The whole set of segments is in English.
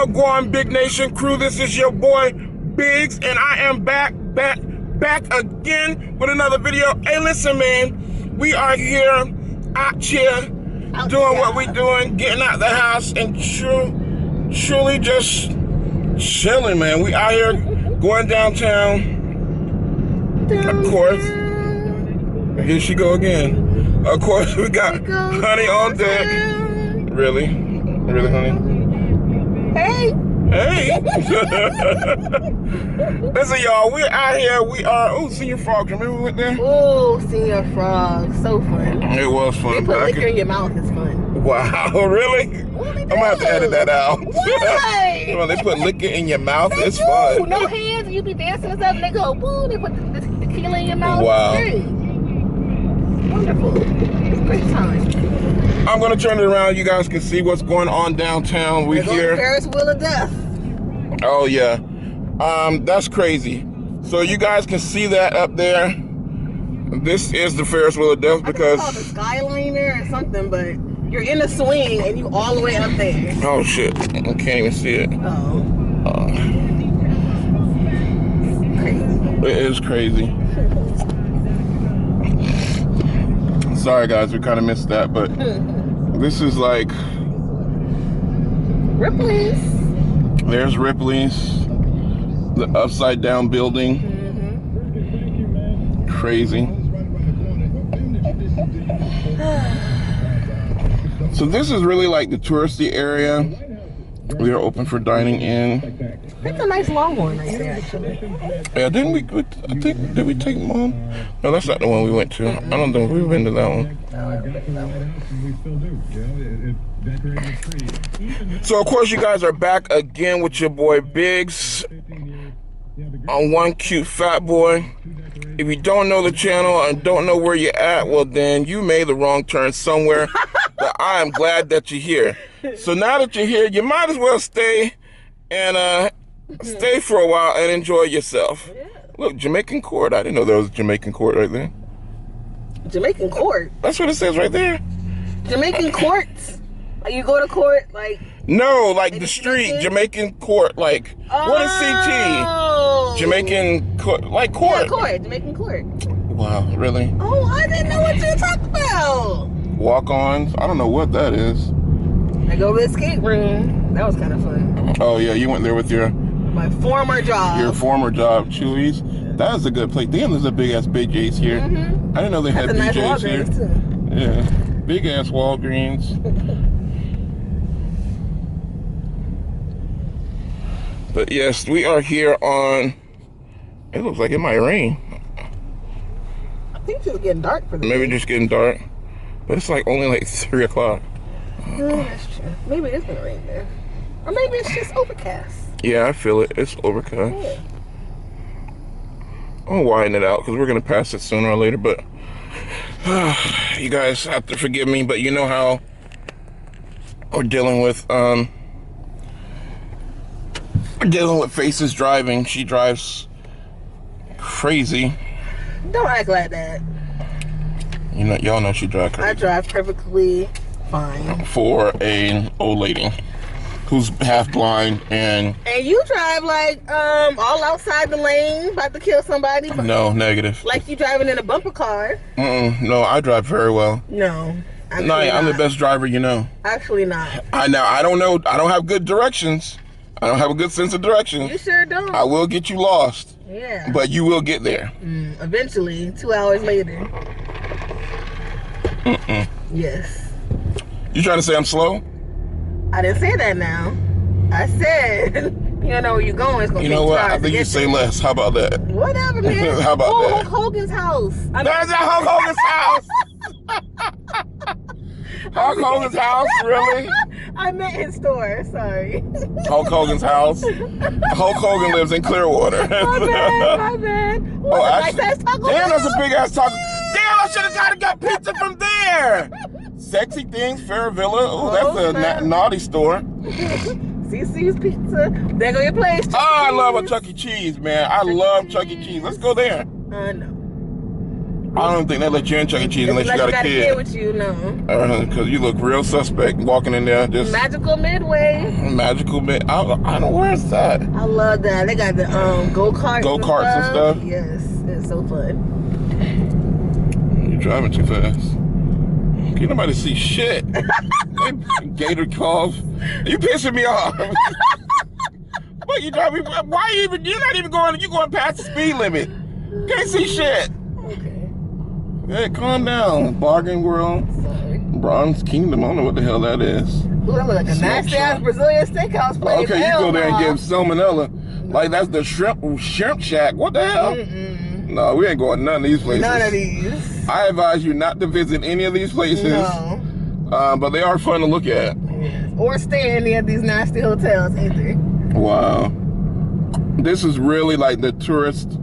What go on, Big Nation crew? This is your boy Biggs, and I am back again with another video. Hey, listen, man, we are here out here doing what we doing, getting out the house, and truly just chilling, man. We out here going downtown. Of course, here she go again. Of course, we got honey on deck. Really, honey? Hey! Listen, y'all, we're out here. We are, Senior Frog. Remember we went there? Oh, Senior Frog. So fun. It was fun. They put liquor in your mouth. It's fun. Wow, really? I'm going to have to edit that out. Why? Well, they put liquor in your mouth. It's do. fun. No hands. You be dancing and stuff, and they go, woo, they put the tequila in your mouth. Wow. It's great. Wonderful. It's a great time. I'm going to turn it around. You guys can see what's going on downtown. We're here. Ferris wheel of death. Oh, yeah. That's crazy. So you guys can see that up there. This is the Ferris wheel of death because... I think it's called the Skyliner or something, but you're in a swing and you all the way up there. Oh, shit. I can't even see it. Oh. Crazy. It is crazy. Sorry, guys. We kind of missed that, but this is like... Ripley's. There's Ripley's. The upside down building. Mm-hmm. Crazy. So this is really like the touristy area. We are open for dining in. That's a nice long one right there, actually. Yeah, didn't we? I think, did we take Mom? No, that's not the one we went to. I don't think we've been to that one. So of course you guys are back again with your boy Biggs on One Cute Fat Boy. If you don't know the channel and don't know where you're at, well then you made the wrong turn somewhere. But I am glad that you're here. So now that you're here, you might as well stay and stay for a while and enjoy yourself. Yeah. Look, Jamaican Court. I didn't know there was a Jamaican Court right there. Jamaican Court? That's what it says right there. Jamaican Courts? Like you go to court, like... No, like the street, Jamaican Court, like, what is CT? Jamaican Court, like court. Yeah, court, Jamaican Court. Wow, really? Oh, I didn't know what you were talking about. Walk-ons? I don't know what that is. I go to the escape room. That was kind of fun. Oh yeah, you went there with my former job. Your former job, Chewy's. That is a good place. Damn, there's a big-ass BJ's here. I didn't know they had That's BJ's nice here. too. Yeah, big-ass Walgreens. But yes, we are here on, it looks like it might rain. I think it's just getting dark for the Maybe day. just getting dark. But it's like only like 3 o'clock. That's true. Maybe it's gonna rain there. Or maybe it's just overcast. Yeah, I feel it. It's overcast. Yeah. I'll widen it out because we're going to pass it sooner or later. But you guys have to forgive me. But you know how we're dealing with Faces driving. She drives crazy. Don't act like that. You know, y'all know she drives crazy. I drive perfectly fine. For an old lady who's half blind and you drive like all outside the lane, about to kill somebody. No, negative. Like you driving in a bumper car. No, I drive very well. No. No, I'm the best driver you know. Actually not. I don't know. I don't have good directions. I don't have a good sense of direction. You sure don't. I will get you lost. Yeah. But you will get there. Eventually, 2 hours later. Yes. You trying to say I'm slow? I didn't say that now. I said, you don't know where you're going. It's gonna you know take 2 what? hours I think to you get say there. less. How about that? Whatever, man. How about that? Hulk Hogan's house. That's at Hulk Hogan's house. Hulk Hogan's house, really? I meant his store. Sorry. Hulk Hogan's house. Hulk Hogan lives in Clearwater. My bad. Oh, actually, nice taco damn, Bell. that's a big ass taco. Damn, I should have got pizza from there. Sexy Things, Fairvilla. Oh, that's a naughty store. CC's Pizza. There go your place. Oh, I love a Chuck E. Cheese, man. I love Chuck E. Cheese. Let's go there. No. I don't think they let you in Chuck E. Cheese unless you got a kid. With you, no. Because you look real suspect walking in there. Just Magical Midway. Magical Mid. I don't know where is that. I love that. They got the go-karts. Go-karts and stuff. Yes, it's so fun. You're driving too fast. Can't nobody see shit. Gator calls. You pissing me off. What you driving? Why even? You're not even going. You going past the speed limit. Can't see shit. Okay. Hey, calm down. Bargain World. Sorry. Bronze Kingdom. I don't know what the hell that is. Ooh, that look like a nasty ass Brazilian steakhouse place. Okay, you go there and give salmonella. Like that's the shrimp shack. What the hell? No, we ain't going none of these places. None of these. I advise you not to visit any of these places. No. But they are fun to look at. Yes. Or stay in any of these nasty hotels either. Wow. This is really like the tourist.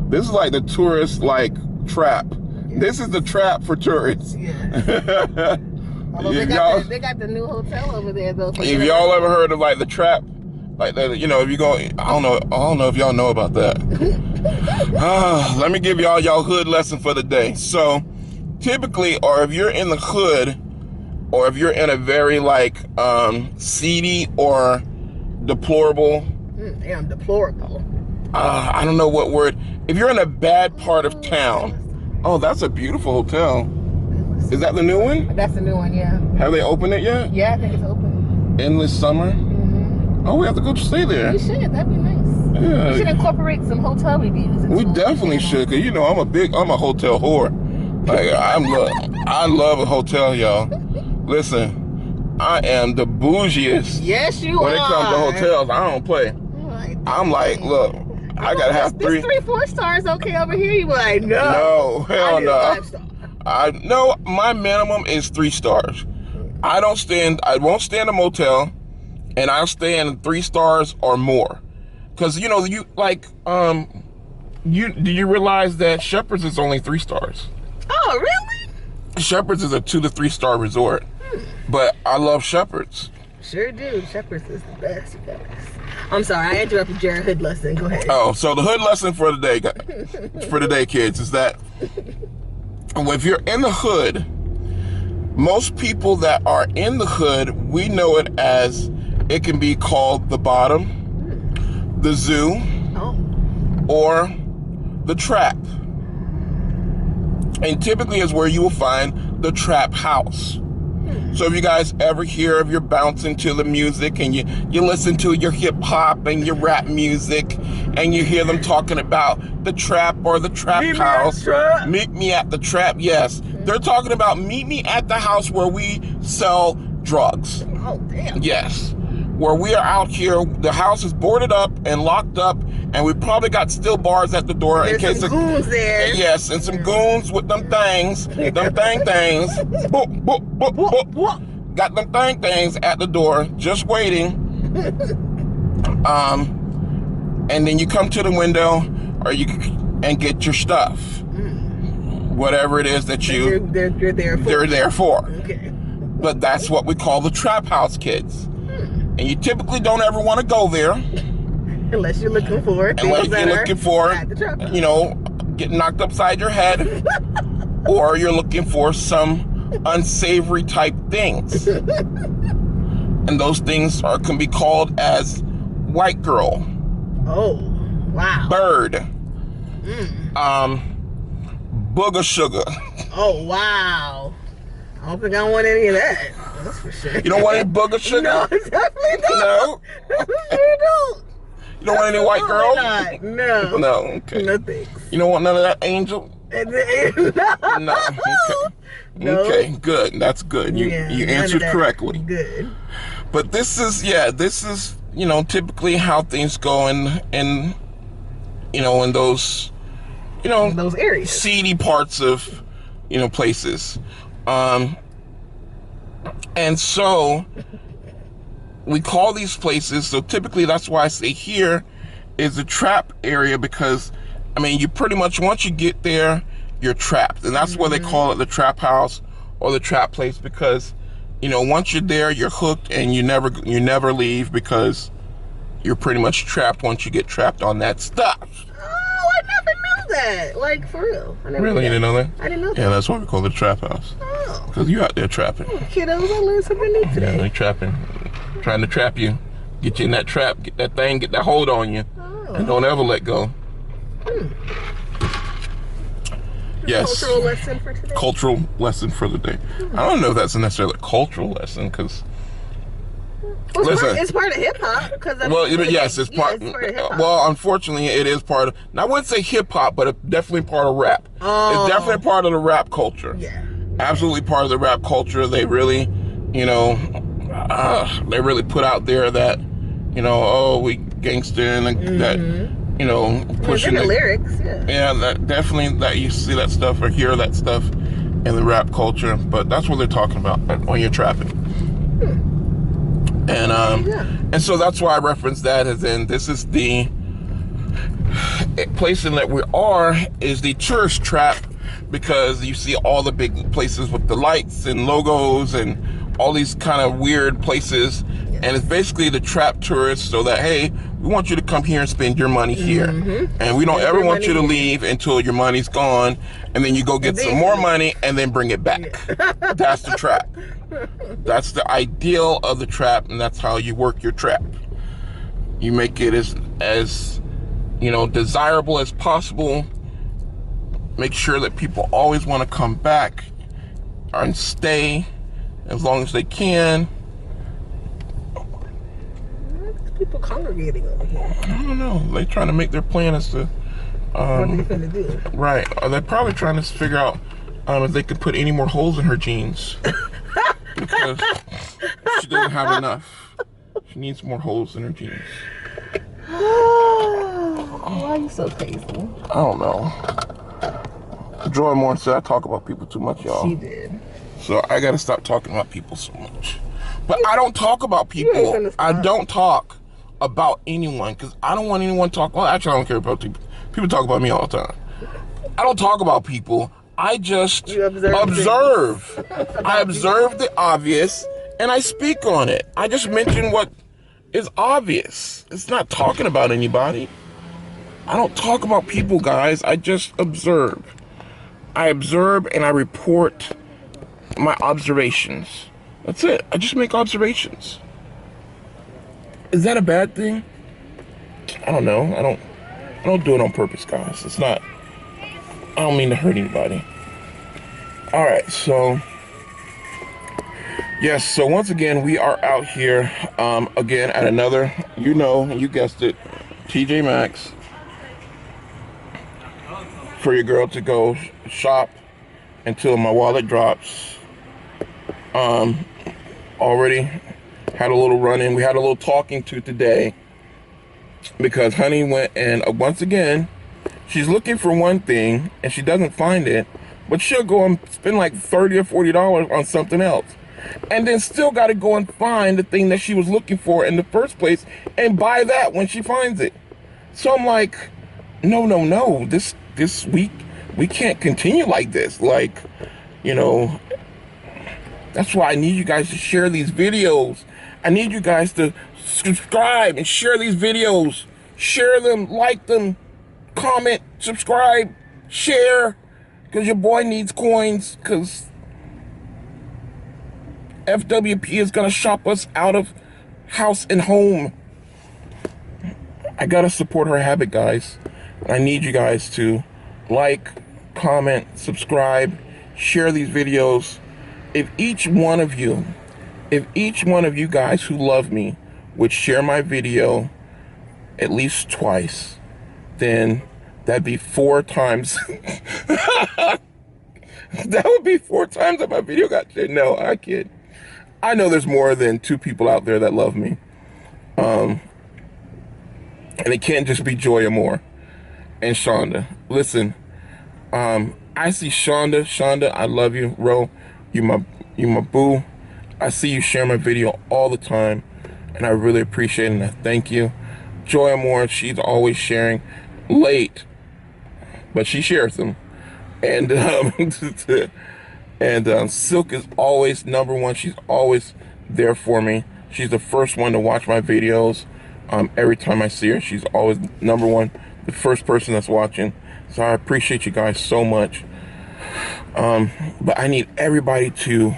This is like the tourist like trap. Yes. This is the trap for tourists. Yeah. Although they got the new hotel over there though. If y'all ever heard of like the trap, like that, you know, if you go, I don't know if y'all know about that. Let me give y'all hood lesson for the day. So, typically, or if you're in the hood, or if you're in a very like seedy or deplorable. Damn deplorable. I don't know what word. If you're in a bad part of town, oh, that's a beautiful hotel. Is that the new one? That's the new one, yeah. Have they opened it yet? Yeah, I think it's open. Endless Summer? Oh, we have to go stay there. You should, that'd be nice. Yeah. We should incorporate some hotel reviews. We definitely should, cause you know I'm a hotel whore. Like I love a hotel, y'all. Listen, I am the bougiest. Yes, you when are. When it comes to hotels, I don't play. I'm like, look, I gotta have three. 3-4 stars okay over here. You like, no. No, hell no. 5 stars. No, my minimum is 3 stars. I won't stay in a motel, and I'll stay in 3 stars or more. Cause you know, you like, do you realize that Shepherd's is only 3 stars? Oh, really? Shepherd's is a 2 to 3 star resort, but I love Shepherd's. Sure do. Shepherd's is the best, you guys. I'm sorry, I interrupted your hood lesson. Go ahead. Oh, so the hood lesson for the day, kids, is that if you're in the hood, most people that are in the hood, we know it as, it can be called the bottom, the zoo, or the trap. And typically is where you will find the trap house. So if you guys ever hear of you're bouncing to the music and you listen to your hip hop and your rap music and you hear them talking about the trap or the trap house. Meet me at the trap. Yes. They're talking about meet me at the house where we sell drugs. Oh, damn. Yes. Where we are out here, the house is boarded up and locked up, and we probably got still bars at the door. There's in case some goons there. Yes, and some goons with them things. Them things. Boop, boop, boop, boop, boop. Got them things at the door, just waiting. And then you come to the window, and get your stuff. Whatever it is that you're there for. Okay. But that's what we call the trap house, kids. And you typically don't ever want to go there. Unless you're looking for you know, get knocked upside your head. Or you're looking for some unsavory type things. And those things can be called as white girl. Oh, wow. Bird. Booger sugar. Oh, wow. I don't think I want any of that. That's for sure. You don't want any booger sugar? No, definitely don't. No? You don't. You don't want any white girl? No. No, okay. No thanks. You don't want none of that angel? No. No. Okay. No. Okay, good. That's good. You answered correctly. Good. But this is, you know, typically how things go in you know, in those, you know, those areas. Seedy parts of, you know, places. And so we call these places, so typically that's why I say here is the trap area, because I mean, you pretty much, once you get there, you're trapped. And that's why they call it the trap house or the trap place, because, you know, once you're there, you're hooked and you never leave, because you're pretty much trapped once you get trapped on that stuff. Oh, I never knew that. Like, for real. I never Really? You didn't know that? I didn't know that. Yeah, that's why we call it a trap house. Oh. Because you out there trapping. Oh, kiddos, I learned something new today. Yeah, they trapping. Trying to trap you. Get you in that trap. Get that thing, get that hold on you. Oh. And don't ever let go. Yes. Cultural lesson for today? Cultural lesson for the day. I don't know if that's necessarily a cultural lesson, because... Well, it's part of hip-hop. Well, yes, it's part of hip-hop. Well, unfortunately, it is part of... Now, I wouldn't say hip-hop, but it's definitely part of rap. Oh. It's definitely part of the rap culture. Yeah. Absolutely part of the rap culture. They really, you know, they really put out there that, you know, oh, we gangster, and that, you know, pushing the lyrics, yeah. Yeah, that definitely, that you see that stuff or hear that stuff in the rap culture, but that's what they're talking about when you're trapping. And so that's why I referenced that, as in this is the place in that we are is the tourist trap, because you see all the big places with the lights and logos and all these kind of weird places, and it's basically the trap tourists, so that, hey, we want you to come here and spend your money here, and we don't ever want you to leave until your money's gone, and then you go get some more money and then bring it back. That's the trap. That's the ideal of the trap, and that's how you work your trap. You make it as you know, desirable as possible. Make sure that people always want to come back and stay as long as they can. People congregating over here. I don't know. They're trying to make their plan as to what are they gonna do? Right. They're probably trying to figure out if they could put any more holes in her jeans. Because she doesn't have enough. She needs more holes in her jeans. Why are you so crazy? I don't know. Joy Moore said I talk about people too much, y'all. She did. So I gotta stop talking about people so much. But I don't talk about people. I don't talk about anyone, because I don't want anyone to talk. Well, actually, I don't care about people. People talk about me all the time. I don't talk about people. I just observe. I observe the obvious and I speak on it. I just mention what is obvious. It's not talking about anybody. I don't talk about people, guys. I just observe. I observe and I report my observations. That's it. I just make observations. Is that a bad thing? I don't know. I don't do it on purpose, guys. It's not. I don't mean to hurt anybody. All right, so yes, so once again we are out here again at another, you guessed it, TJ Maxx, for your girl to go shop until my wallet drops. Already had a little run-in. We had a little talking to today, because honey went and once again she's looking for one thing and she doesn't find it, but she'll go and spend like $30 or $40 on something else, and then still got to go and find the thing that she was looking for in the first place and buy that when she finds it. So I'm like, no, this week we can't continue like this. Like, that's why I need you guys to share these videos. I need you guys to subscribe and share these videos. Share them, like them, comment, subscribe, share, because your boy needs coins, because FWP is going to shop us out of house and home. I got to support her habit, guys. I need you guys to like, comment, subscribe, share these videos. If each one of you guys who love me would share my video at least twice, then that'd be 4 times. That would be 4 times that my video got shared. No, I kid. I know there's more than 2 people out there that love me. And it can't just be Joy Amore and Shonda. Listen, I see Shonda. Shonda, I love you, Ro. You my boo. I see you share my video all the time, and I really appreciate it, and I thank you. Joy Amore, she's always sharing late, but she shares them. And Silk is always #1. She's always there for me. She's the first one to watch my videos. Every time I see her, she's always number one, the first person that's watching. So I appreciate you guys so much. But I need everybody to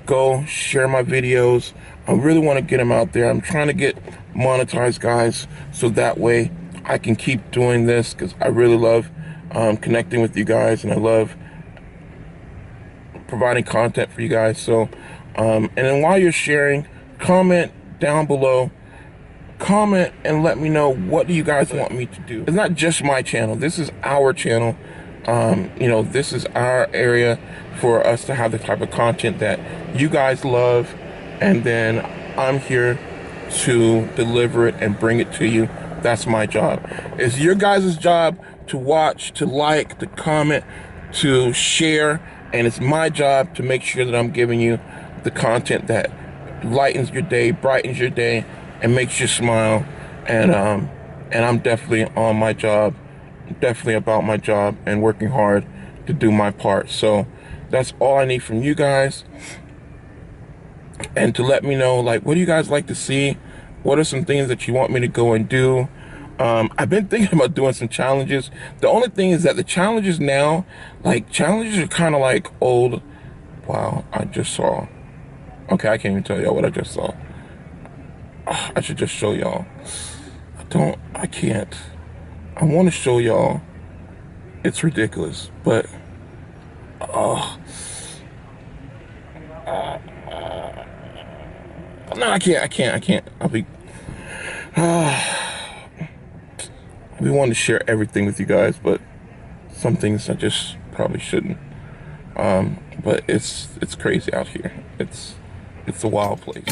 go share my videos. I really want to get them out there. I'm trying to get monetized, guys, so that way I can keep doing this, because I really love connecting with you guys, and I love providing content for you guys. So and then while you're sharing, comment down below, comment and let me know, what do you guys want me to do? It's not just my channel, this is our channel. You know, this is our area for us to have the type of content that you guys love, and then I'm here to deliver it and bring it to you. That's my job. It's your guys' job to watch, to like, to comment, to share, and it's my job to make sure that I'm giving you the content that lightens your day, brightens your day, and makes you smile. And I'm definitely on my job, definitely about my job, and working hard to do my part. So that's all I need from you guys, and to let me know, like, what do you guys like to see? What are some things that you want me to go and do? I've been thinking about doing some challenges. The only thing is that the challenges now, like, challenges are kind of like old. Wow, I just saw. Okay, I can't even tell y'all what I just saw. I should just show y'all. I can't. I want to show y'all. It's ridiculous, but no, I can't. We want to share everything with you guys, but some things I just probably shouldn't. But it's crazy out here. It's a wild place.